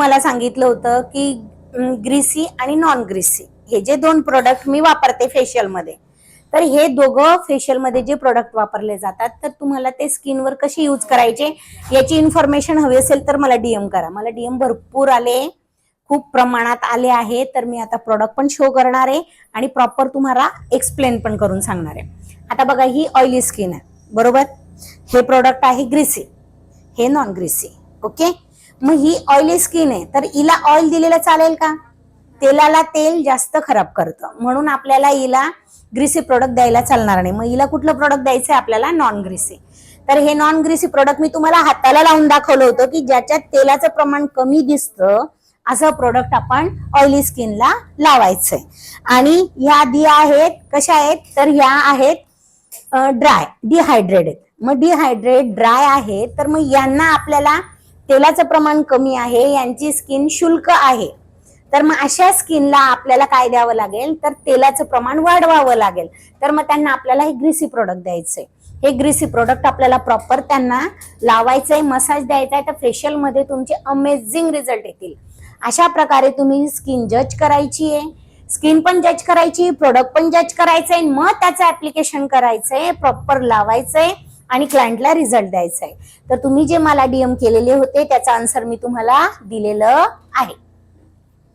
मला सांगितलं होतं की ग्रीसी आणि नॉन ग्रीसी हे जे दोन प्रोडक्ट मी वापरते फेशियल मध्ये, तर हे दोघं फेशियल मध्ये जे प्रोडक्ट वापरले जातात, तर तुम्हाला ते स्किनवर कसे यूज करायचे याची इन्फॉर्मेशन हवी असेल तर मला डीएम करा. मला डीएम भरपूर आले, खूप प्रमाणात आले आहे. तर मी आता प्रोडक्ट पण शो करणार आहे आणि प्रॉपर तुम्हाला एक्सप्लेन पण करून सांगणार आहे. आता बघा, ही ऑइली स्किन आहे बरोबर. हे प्रोडक्ट आहे ग्रीसी, हे नॉन ग्रीसी. ओके, मग ही ऑइली स्किन आहे तर हिला ऑइल दिलेलं चालेल का? तेलाला तेल जास्त खराब करतं, म्हणून आपल्याला हिला ग्रीसी प्रोडक्ट द्यायला चालणार नाही. मग हिला कुठलं प्रोडक्ट द्यायचं आपल्याला? Non greasy. तर हे नॉन ग्रीसी प्रोडक्ट मी तुम्हाला हाताला लावून दाखवलं होतं की ज्याच्यात तेलाचं प्रमाण कमी दिसतं असं प्रोडक्ट आपण ऑइली स्किनला लावायचंय. आणि ह्या आधी आहेत कशा आहेत, तर ह्या आहेत ड्राय, डिहायड्रेटेड. मग डिहायड्रेट ड्राय आहे, तर मग यांना आपल्याला तेलाचं प्रमाण कमी आहे, यांची स्किन शुष्क आहे, तर मग अशा स्किनला आपल्याला काय द्यावं लागेल, तर तेलाचं प्रमाण वाढवावं लागेल. तर मग त्यांना आपल्याला हे ग्रीसी प्रोडक्ट द्यायचंय. हे ग्रीसी प्रोडक्ट आपल्याला प्रॉपर त्यांना लावायचंय, मसाज द्यायचा आहे, तर फेशियल मध्ये तुमचे अमेझिंग रिझल्ट येतील. अशा प्रकारे तुम्ही स्किन जज करायची आहे, स्किन पण जज करायची, प्रोडक्ट पण जज करायचंय, मग त्याचं ऍप्लिकेशन करायचंय, प्रॉपर लावायचंय आणि क्लायंटला रिझल्ट द्यायचा आहे. तर तुम्ही जे मला डीएम केलेले होते त्याचा आन्सर मी तुम्हाला दिलेलं आहे.